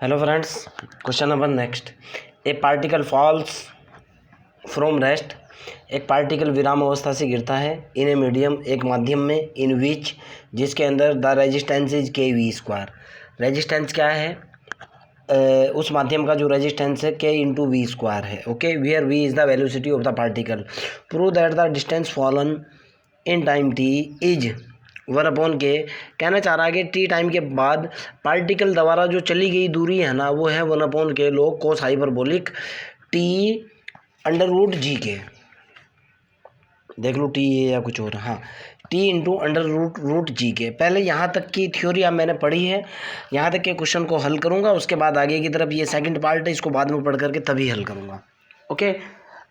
Hello friends, question number next. A particle falls from rest. एक particle विराम अवस्था से गिरता है इन ए मीडियम, एक माध्यम में, इन विच, जिसके अंदर the resistance is K V square. Resistance क्या है? उस माध्यम का जो रेजिस्टेंस है के इंटू वी स्क्वायर है। Okay, where V is the velocity of the particle. Prove that the distance fallen in time T is 1 K. कहना चाह रहा है कि टी टाइम के बाद पार्टिकल द्वारा जो चली गई दूरी है ना, वो है 1 के log cos hyperbolic T under root G के। देख लो टी है या कुछ और। हाँ, T into under root G के। पहले यहाँ तक की थ्योरी अब मैंने पढ़ी है, यहाँ तक के क्वेश्चन को हल करूँगा, उसके बाद आगे की तरफ ये सेकंड पार्ट है, इसको बाद में पढ़ करके तभी हल करूँगा। ओके,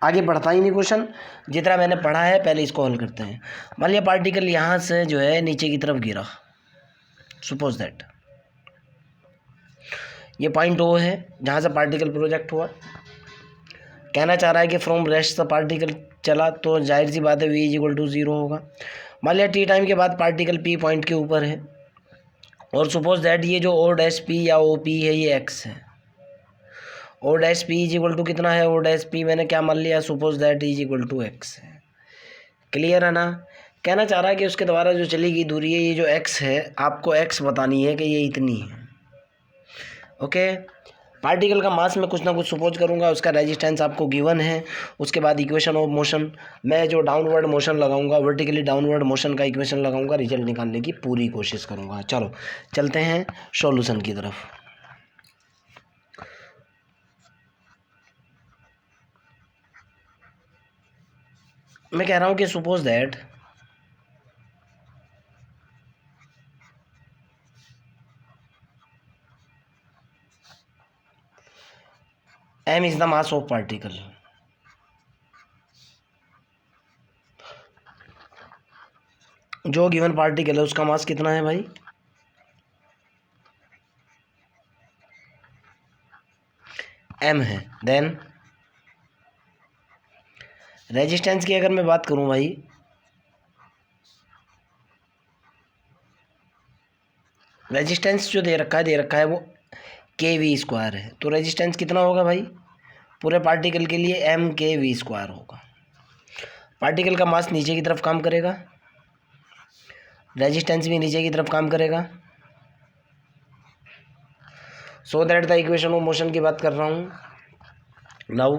आगे बढ़ता ही नहीं क्वेश्चन, जितना मैंने पढ़ा है पहले इसको हल करते हैं। मान लिया पार्टिकल यहाँ से जो है नीचे की तरफ गिरा, सपोज दैट ये पॉइंट ओ है जहाँ से पार्टिकल प्रोजेक्ट हुआ। कहना चाह रहा है कि फ्रॉम रेस्ट द पार्टिकल चला, तो जाहिर सी बात है v इज इक्वल टू 0 होगा। मान लिया टी टाइम के बाद पार्टिकल पी पॉइंट के ऊपर है, और सपोज दैट ये जो ओ डैश पी या ओ पी है ये एक्स है। O dash P is equal to कितना है? ओ डैश पी मैंने क्या मान लिया? Suppose that is equal to X है। क्लियर है ना? कहना चाह रहा है कि उसके द्वारा जो चली गई दूरी है, ये जो एक्स है, आपको एक्स बतानी है कि ये इतनी है। ओके, पार्टिकल का मास में कुछ ना कुछ सपोज करूंगा, उसका रेजिस्टेंस आपको गिवन है। उसके बाद इक्वेशन ऑफ मोशन, मैं जो डाउनवर्ड मोशन लगाऊंगा, वर्टिकली डाउनवर्ड मोशन का इक्वेशन लगाऊंगा, रिजल्ट निकालने की पूरी कोशिश करूंगा। चलो चलते हैं सॉल्यूशन की तरफ। मैं कह रहा हूं कि suppose that m is the mass of particle. जो गिवन पार्टिकल है उसका मास कितना है भाई? m है। देन रेजिस्टेंस की अगर मैं बात करूं भाई, रेजिस्टेंस जो दे रखा है वो के वी स्क्वायर है। तो रेजिस्टेंस कितना होगा भाई पूरे पार्टिकल के लिए? एम के वी स्क्वायर होगा। पार्टिकल का मास नीचे की तरफ काम करेगा, रेजिस्टेंस भी नीचे की तरफ काम करेगा। So that the equation of motion की बात कर रहा हूं now.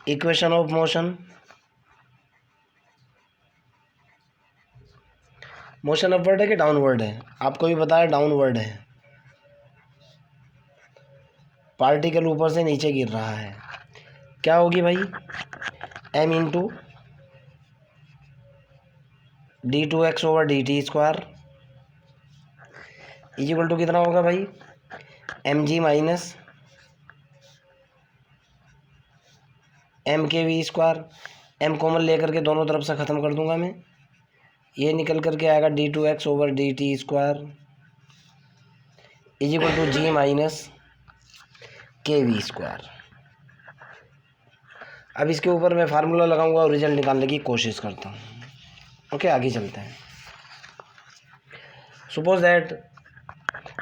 Equation of motion upward है कि डाउनवर्ड है? आपको भी पता है डाउनवर्ड है। पार्टिकल ऊपर से नीचे गिर रहा है, क्या होगी भाई? m into D two X over D T square is equal to कितना होगा भाई? M G minus M K V square. M common लेकर के दोनों तरफ से ख़त्म कर दूंगा मैं, ये निकल करके आएगा D two X over D T square is equal to G minus K V square. अब इसके ऊपर मैं फार्मूला लगाऊंगा और रिजल्ट निकालने की कोशिश करता हूँ। ओके, आगे चलते हैं। Suppose that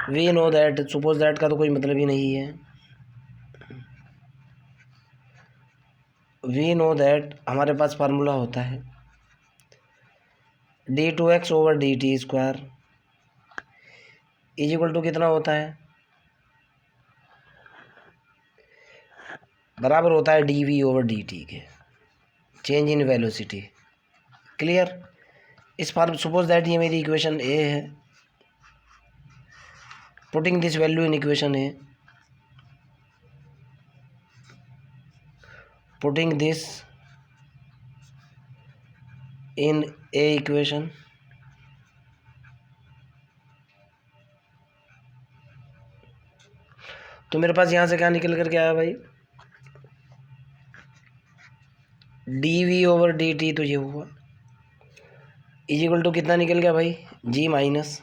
we know that, suppose that का तो कोई मतलब ही नहीं है। वी नो दैट हमारे पास फार्मूला होता है D two X over D T square is equal to कितना होता है? बराबर होता है D V over D T के, चेंज इन वेलोसिटी। क्लियर? इस फॉर्म सपोज दैट ये मेरी इक्वेशन ए है, putting this value in equation A, putting this in A equation, तो मेरे पास यहां से क्या निकल कर के आया भाई? D V over D T, तो ये हुआ इज इक्वल टू कितना निकल गया भाई? G minus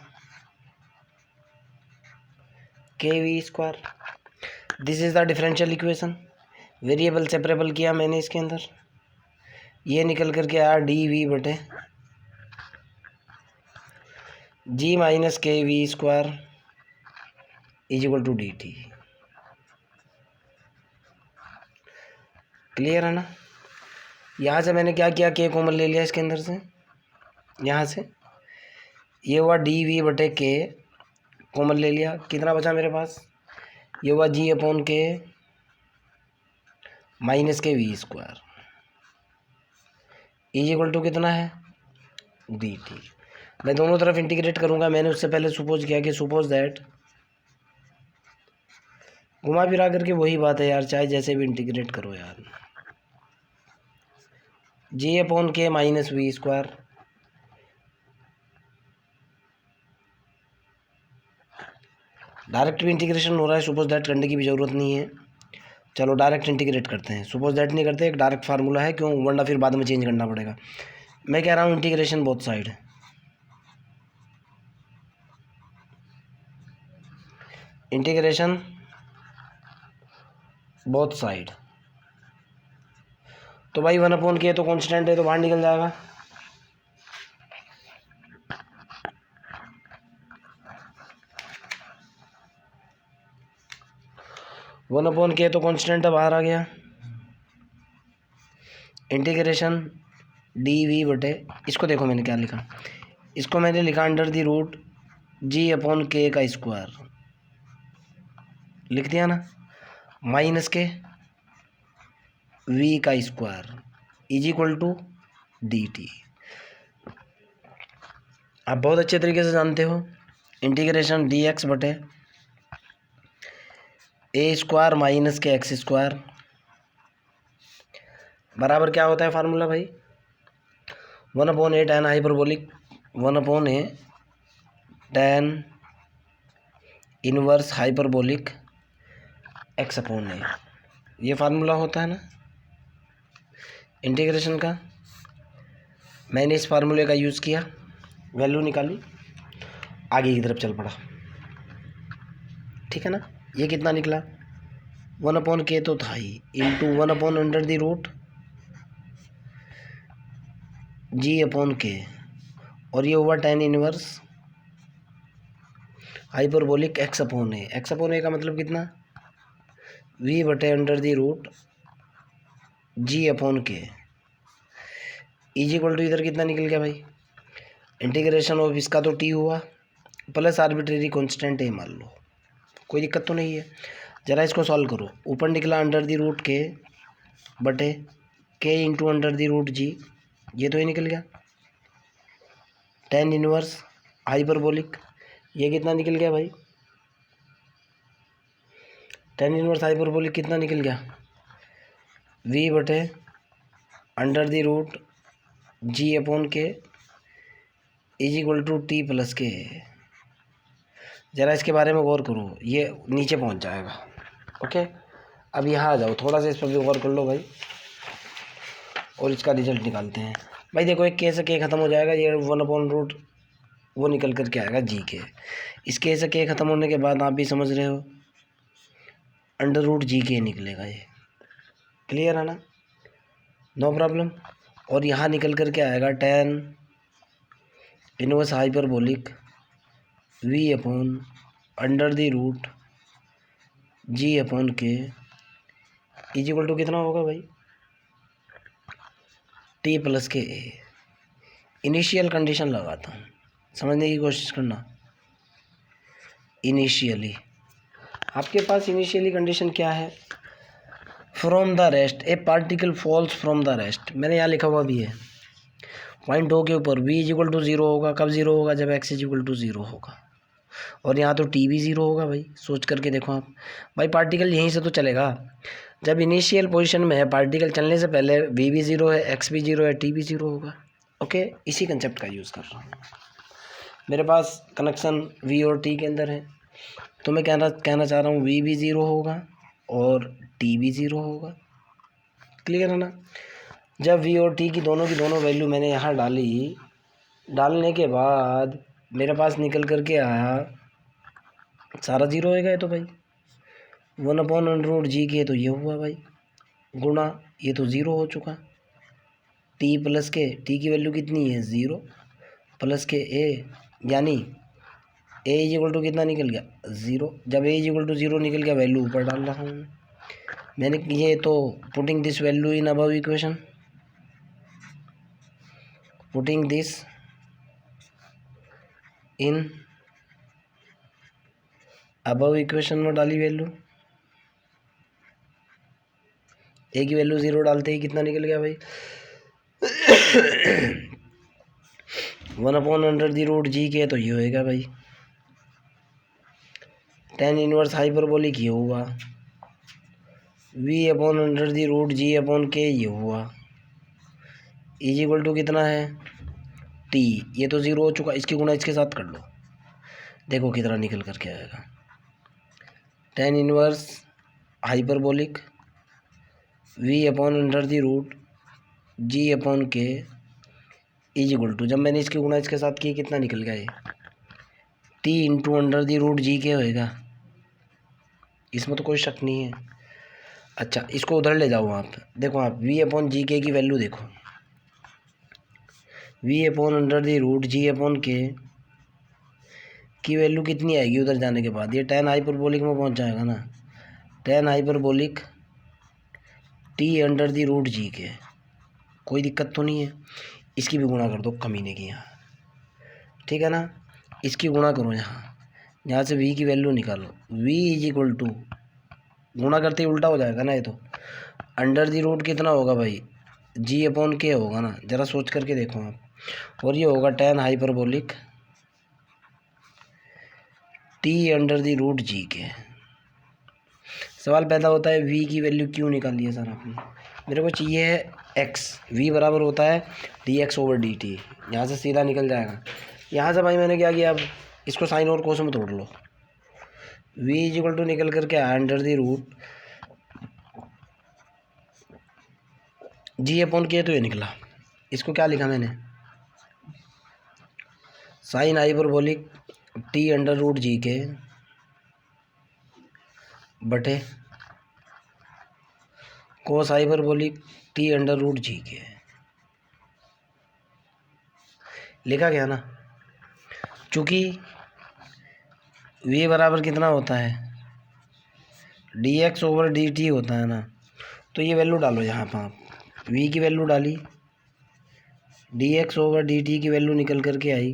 K V square. This is the differential equation. Variable separable किया मैंने इसके अंदर, ये निकल करके आया डी वी बटे G minus K V square is equal to D T. Clear है ना। यहाँ से मैंने क्या किया, के कॉमन ले लिया इसके अंदर से, यहाँ से ये हुआ डी वी बटे के कॉमन ले लिया, कितना बचा मेरे पास, ये हुआ G upon K minus K V square is equal to कितना है, डी टी। मैं दोनों तरफ इंटीग्रेट करूंगा। मैंने उससे पहले सपोज किया कि सपोज दैट, घुमा फिरा करके वही बात है यार, चाहे जैसे भी इंटीग्रेट करो यार, जी upon K minus we square direct भी इंटीग्रेशन हो रहा है, सपोज दैट करने की भी ज़रूरत नहीं है। चलो डायरेक्ट इंटीग्रेट करते हैं, सपोज दैट नहीं करते, एक डायरेक्ट फार्मूला है, क्यों, वरना फिर बाद में चेंज करना पड़ेगा। मैं कह रहा हूँ integration both side, integration both side. तो भाई 1 अपॉन के तो कांस्टेंट है, तो बाहर निकल जाएगा। वन अपॉन के तो कांस्टेंट है, बाहर आ गया। इंटीग्रेशन डी वी बटे, इसको देखो मैंने क्या लिखा, इसको मैंने लिखा under the root G upon K का स्क्वायर लिख दिया ना, माइनस के वी का square is equal to D T. आप बहुत अच्छे तरीके से जानते हो, इंटीग्रेशन डी एक्स बटे A square minus K X square बराबर क्या होता है फार्मूला भाई, 1 upon A tan hyperbolic 1 upon A tan inverse hyperbolic X upon A, ये फार्मूला होता है ना इंटीग्रेशन का। मैंने इस फार्मूले का यूज़ किया, वैल्यू निकाली, आगे की तरफ चल पड़ा, ठीक है ना। ये कितना निकला, 1 अपॉन के तो था ही, into 1 upon under the root G upon K, और ये हुआ tan inverse hyperbolic X upon A. X upon A का मतलब कितना, वी बटे under the root G upon K is equal to, इधर कितना निकल गया भाई, इंटीग्रेशन ऑफ इसका तो टी हुआ प्लस आर्बिट्रेरी कांस्टेंट ए मान लो, कोई दिक्कत तो नहीं है। ज़रा इसको सॉल्व करो, ऊपर निकला अंडर द रूट के बटे के इंटू अंडर द रूट जी, ये तो ही निकल गया, टैन इनवर्स हाइपरबोलिक, ये कितना निकल गया भाई, टैन इनवर्स हाइपरबोलिक कितना निकल गया, वी बटे under the root G upon K is equal to T plus K. ज़रा इसके बारे में गौर करो, ये नीचे पहुंच जाएगा। ओके, अब यहाँ आ जाओ, थोड़ा सा इस पर भी गौर कर लो भाई, और इसका रिजल्ट निकालते हैं। भाई देखो, एक के से के ख़त्म हो जाएगा, ये 1 अपॉन रूट वो निकल कर के आएगा जी के, इस के से के ख़त्म होने के बाद आप भी समझ रहे हो अंडर रूट जी के निकलेगा, ये क्लियर है ना, नो प्रॉब्लम। और यहाँ निकल कर के आएगा tan inverse hyperbolic V upon under the root G upon K is equal to कितना होगा भाई, टी प्लस के ए। इनिशियल कंडीशन लगाता हूँ, समझने की कोशिश करना। इनिशियली आपके पास इनिशियली कंडीशन क्या है, from the rest A particle falls from the rest, मैंने यहाँ लिखा हुआ भी है, पॉइंट ओ के ऊपर V is equal to zero होगा। कब ज़ीरो होगा, जब X is equal to zero होगा, और यहाँ तो टी भी ज़ीरो होगा भाई, सोच करके देखो आप भाई, पार्टिकल यहीं से तो चलेगा, जब इनिशियल पोजीशन में है पार्टिकल चलने से पहले वी भी ज़ीरो है, एक्स भी ज़ीरो है, टी भी ज़ीरो होगा। ओके, इसी कंसेप्ट का यूज़ कर रहा हूँ। मेरे पास कनेक्शन वी और टी के अंदर है, तो मैं कहना चाह रहा हूँ वी भी ज़ीरो होगा और टी भी ज़ीरो होगा, क्लियर है ना। जब वी और टी की दोनों वैल्यू मैंने यहाँ डाली, डालने के बाद मेरे पास निकल कर के आया सारा ज़ीरो होएगा, ये तो भाई 1 अपॉन अंडर रूट जी के, तो ये हुआ भाई गुणा, ये तो ज़ीरो हो चुका, टी प्लस के, टी की वैल्यू कितनी है 0 प्लस के ए यानी ए इज इक्वल टू कितना निकल गया 0। जब ए इज इक्वल टू 0 निकल गया, वैल्यू ऊपर डाल रहा हूँ मैंने। ये तो putting this value in above equation, putting this in above equation में डाली वैल्यू। ए की वैल्यू 0 डालते ही कितना निकल गया भाई 1/√g के, तो ये होएगा भाई tan इनवर्स हाइपरबोलिक ये हुआ, v/√g/k ये हुआ, इज इक्वल टू कितना है t। ये तो 0 हो चुका, इसकी गुणा इसके साथ कर लो, देखो कितना निकल करके आएगा। tan inverse hyperbolic v/√g/k is equal to, जब मैंने इसकी गुणा इसके साथ की कितना निकल गया ये t × होएगा। इसमें तो कोई शक नहीं है। अच्छा, इसको उधर ले जाओ आप, देखो आप v/g/k की वैल्यू देखो, v/√g/k की वैल्यू कितनी आएगी उधर जाने के बाद, ये tan हाइपरबोलिक में पहुंच जाएगा ना, tan हाइपरबोलिक t/√g/k, कोई दिक्कत तो नहीं है। इसकी भी गुणा कर दो कमीने की यहाँ, ठीक है ना, इसकी गुणा करो यहाँ से v की वैल्यू निकालो, v इज इक्वल टू, गुणा करते ही उल्टा हो जाएगा ना ये तो, √, कितना होगा भाई g/k होगा ना, ज़रा सोच करके देखो आप, और ये होगा tan हाइपरबोलिक t/√g/k। सवाल पैदा होता है v की वैल्यू क्यों निकाली है सर आपने, मेरे को चाहिए है x, v बराबर होता है dx/dt, यहाँ से सीधा निकल जाएगा। यहाँ से भाई मैंने क्या किया, अब इसको साइन और कोस में तोड़ लो, v इज इक्वल टू निकल करके √g/k, तो ये निकला। इसको क्या लिखा मैंने, साइन हाइपरबोलिक t/√g/k बटे कोस हाइपरबोलिक t/√g/k, लिखा गया ना। चूँकि v बराबर कितना होता है dx/dt होता है ना, तो ये वैल्यु डालो यहाँ पर आप, v की वैल्यू डाली, dx/dt की वैल्यू निकल करके आई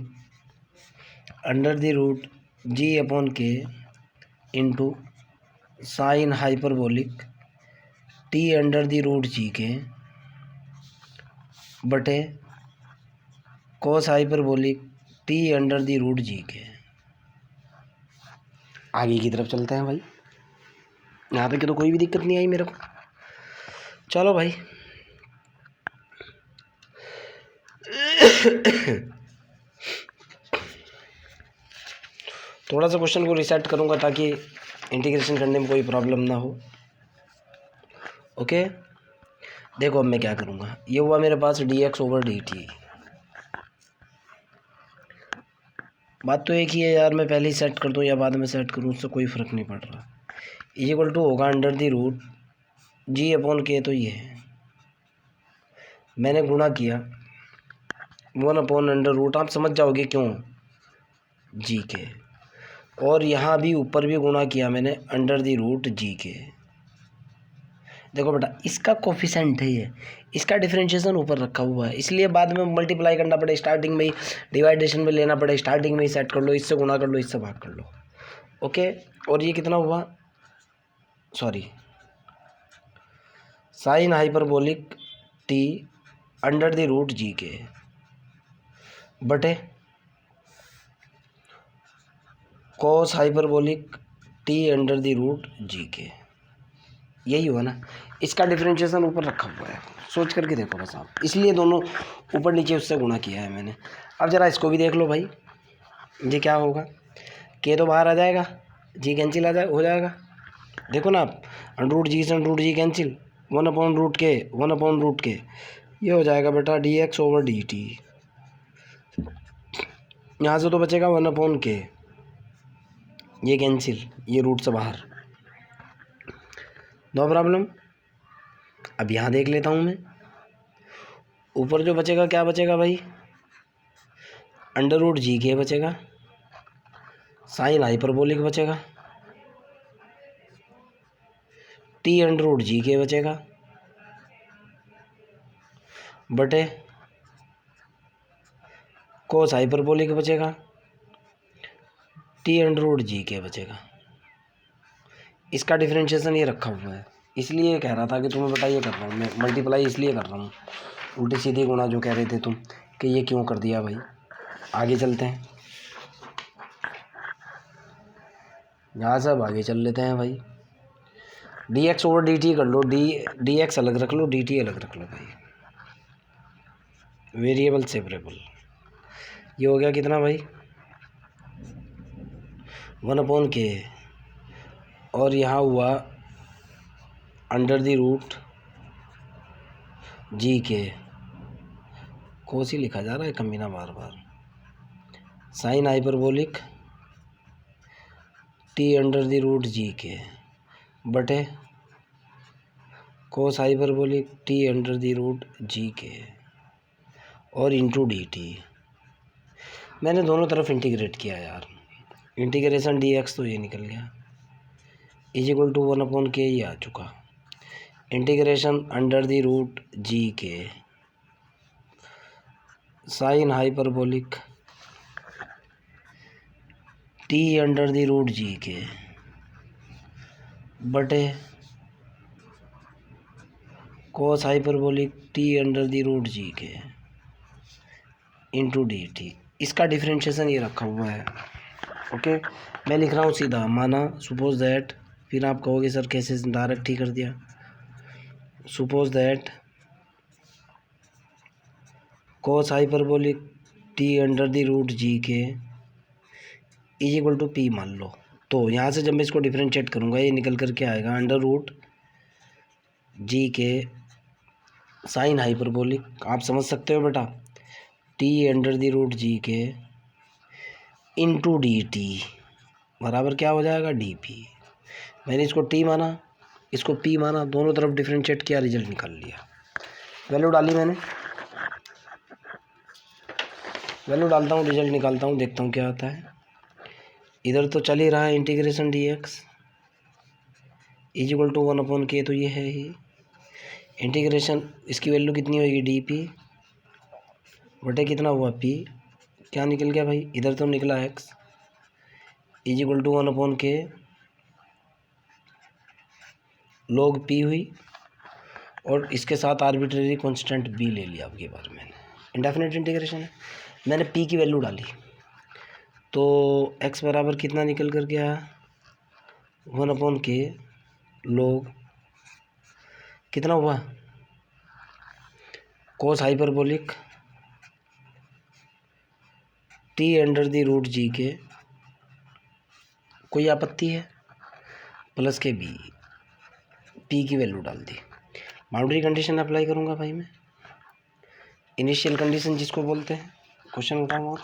√g/k into sine hyperbolic t/√g/k बटे कोस हाइपरबोलिक t/√g/k। आगे की तरफ चलते हैं भाई, यहाँ तक तो कोई भी दिक्कत नहीं आई मेरे को। चलो भाई थोड़ा सा क्वेश्चन को रिसेट करूँगा ताकि इंटीग्रेशन करने में कोई प्रॉब्लम ना हो। ओके, देखो अब मैं क्या करूँगा, ये हुआ मेरे पास dx/dt। बात तो एक ही है यार, मैं पहले ही सेट कर दूँ या बाद में सेट करूँ, उससे कोई फ़र्क नहीं पड़ रहा। इज इक्वल टू होगा √g/k, तो ये है, मैंने गुणा किया 1/√, आप समझ जाओगे क्यों g/k, और यहाँ भी ऊपर भी गुणा किया मैंने √g/k। देखो बेटा, इसका कोफिशेंट है ये, इसका डिफरेंशिएशन ऊपर रखा हुआ है, इसलिए बाद में मल्टीप्लाई करना पड़े, स्टार्टिंग में ही डिवाइडेशन में लेना पड़े, स्टार्टिंग में ही सेट कर लो, इससे गुणा कर लो, इससे भाग कर लो। ओके, और ये कितना हुआ, सॉरी, साइन हाइपरबोलिक t/√g/k बटे कोस हाइपरबोलिक t/√g/k, यही हुआ ना। इसका डिफरेंशिएशन ऊपर रखा हुआ है, सोच करके देखो बस आप, इसलिए दोनों ऊपर नीचे उससे गुणा किया है मैंने। अब ज़रा इसको भी देख लो भाई, ये क्या होगा, k तो बाहर आ जाएगा, g कैंसिल हो जाएगा, देखो ना आप, √g से √g कैंसिल, 1/√k, ये हो जाएगा बेटा dx/dt। यहाँ से तो बचेगा 1/k, ये कैंसिल, ये रूट से बाहर, नो प्रॉब्लम। अब यहाँ देख लेता हूँ मैं, ऊपर जो बचेगा क्या बचेगा भाई, अंडर रूट जी के बचेगा, साइन हाइपरबोलिक बचेगा, टी अंडर रूट जी के बचेगा बटे कोस हाइपरबोलिक बचेगा, टी अंडर रूट जी के बचेगा। इसका डिफरेंशिएशन ये रखा हुआ है, इसलिए कह रहा था कि तुम्हें बताइए कर रहा हूँ मैं, मल्टीप्लाई इसलिए कर रहा हूँ, उल्टी सीधी गुणा जो कह रहे थे तुम कि ये क्यों कर दिया भाई। आगे चलते हैं, यहाँ से अब आगे चल लेते हैं भाई। D x over D T कर लो, डी एक्स अलग रख लो, डी टी अलग रख लो भाई, वेरिएबल सेपरेबल। ये हो गया कितना भाई, 1/k, और यहाँ हुआ अंडर द रूट जी के, कोस ही लिखा जा रहा है कमीना बार बार, sine hyperbolic T under the root G K बटे cos hyperbolic T under the root G K और इंटू डी टी। मैंने दोनों तरफ इंटीग्रेट किया यार, इंटीग्रेशन डी एक्स तो ये निकल गया, इज इक्वल टू 1/k ही आ चुका, integration under the root G K sine hyperbolic T under the root G K बटे cos hyperbolic T under the root G K into D T. इसका differentiation ये रखा हुआ है। ओके, मैं लिख रहा हूँ सीधा, माना सपोज दैट, फिर आप कहोगे सर कैसे डायरेक्ट ही कर दिया। Suppose that cos hyperbolic T under the root G K is equal to P मान लो, तो यहाँ से जब मैं इसको डिफरेंशिएट करूँगा ये निकल करके आएगा under root G K sine hyperbolic, आप समझ सकते हो बेटा, T under the root G K into D T बराबर क्या हो जाएगा, डी पी। मैंने इसको टी माना, इसको पी माना, दोनों तरफ डिफरेंशिएट किया, रिजल्ट निकाल लिया। वैल्यू डाली मैंने, वैल्यू डालता हूँ, रिजल्ट निकालता हूँ, देखता हूँ क्या आता है। इधर तो चल ही रहा है integration D X is equal to 1/k, तो ये है ही इंटीग्रेशन, इसकी वैल्यू कितनी होगी, डी पी बटे कितना हुआ पी, क्या निकल गया भाई, इधर तो निकला X is equal to 1/k log P हुई, और इसके साथ आर्बिट्रेरी कांस्टेंट बी ले लिया। आपकी बार मैंने इंडेफिनिट इंटीग्रेशन है, मैंने पी की वैल्यू डाली, तो एक्स बराबर कितना निकल कर गया, 1/k log कितना हुआ, cos hyperbolic T under the root G K, कोई आपत्ति है, प्लस के बी, पी की वैल्यू डाल दी। बाउंड्री कंडीशन अप्लाई करूँगा भाई मैं, इनिशियल कंडीशन जिसको बोलते हैं, क्वेश्चन उठाऊँ और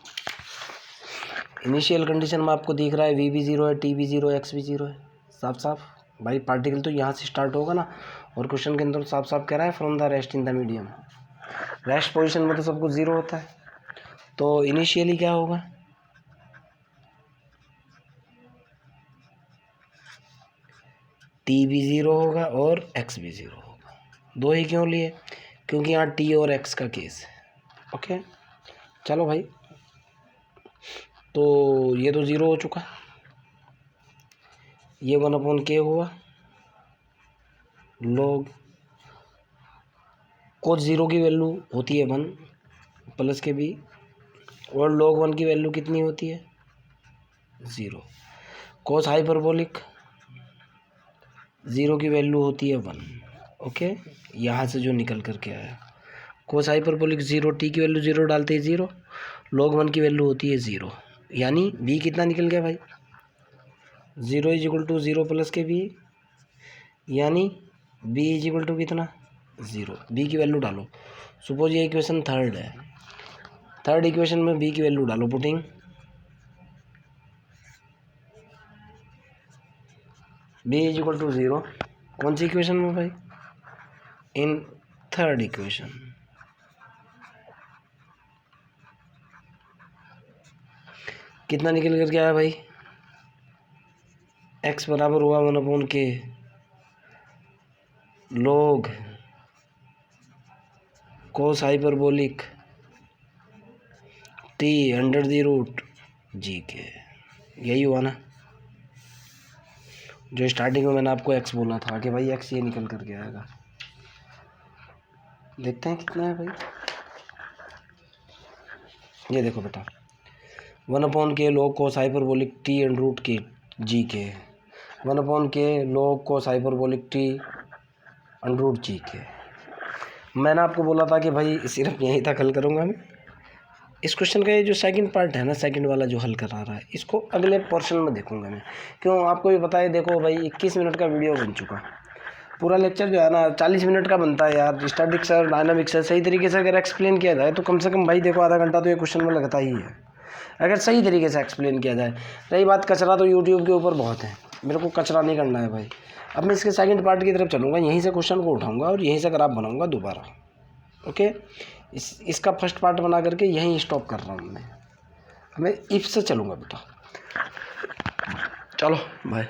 इनिशियल कंडीशन में आपको दिख रहा है वी भी 0 है, टी भी 0 है, एक्स भी 0 है, साफ साफ भाई पार्टिकल तो यहाँ से स्टार्ट होगा ना, और क्वेश्चन के अंदर साफ साफ कह रहा है from the rest in the medium, rest position में तो सब कुछ 0 होता है, तो इनिशियली क्या होगा, टी भी 0 होगा और एक्स भी 0 होगा। दो ही क्यों लिए, क्योंकि यहाँ टी और एक्स का केस है। ओके चलो भाई, तो ये तो 0 हो चुका, ये 1/k हुआ, log कोस 0 की वैल्यू होती है 1 प्लस के बी, और log 1 की वैल्यू कितनी होती है 0, कोस हाइपरबोलिक 0 की वैल्यू होती है 1। ओके, यहाँ से जो निकल करके आया, कोस हाइपरबोलिक 0, टी की वैल्यू 0 डालते ही 0, log 1 की वैल्यू होती है 0, यानी बी कितना निकल गया भाई, 0 is equal to 0 plus K B, यानी बी इज इक्वल टू कितना 0, बी की वैल्यू डालो। सपोज ये इक्वेशन थर्ड है, थर्ड इक्वेशन में बी की वैल्यू डालो, putting B is equal to 0, कौन सी इक्वेशन में भाई, इन थर्ड इक्वेशन, कितना निकल कर के आया भाई, x बराबर हुआ 1/k log cos hyperbolic t under the root G K. यही हुआ ना जो स्टार्टिंग में मैंने आपको x बोला था कि भाई x ये निकल करके आएगा। देखते हैं कितना है भाई। ये देखो बेटा 1/k log cos hyperbolic t under root के जी के 1/k log cos hyperbolic t under root G के। मैंने आपको बोला था कि भाई सिर्फ यहीं तक हल करूँगा मैं। इस क्वेश्चन का ये जो सेकंड पार्ट है ना, सेकंड वाला जो हल करा रहा है, इसको अगले पोर्शन में देखूंगा मैं। क्यों, आपको भी पता है, देखो भाई 21 मिनट का वीडियो बन चुका। पूरा लेक्चर जो है ना 40 मिनट का बनता है यार। स्टैटिक्स और डायनामिक्स है, सही तरीके से अगर एक्सप्लेन किया जाए तो कम से कम भाई देखो आधा घंटा तो ये क्वेश्चन में लगता ही है, अगर सही तरीके से एक्सप्लेन किया जाए। रही बात कचरा, तो यूट्यूब के ऊपर बहुत है, मेरे को कचरा नहीं करना है भाई। अब मैं इसके सेकंड पार्ट की तरफ चलूँगा, यहीं से क्वेश्चन को उठाऊँगा और यहीं से ग्राफ बनाऊँगा दोबारा। ओके, इसका फर्स्ट पार्ट बना करके यहीं स्टॉप कर रहा हूँ मैं इफ से चलूँगा बेटा। चलो बाय।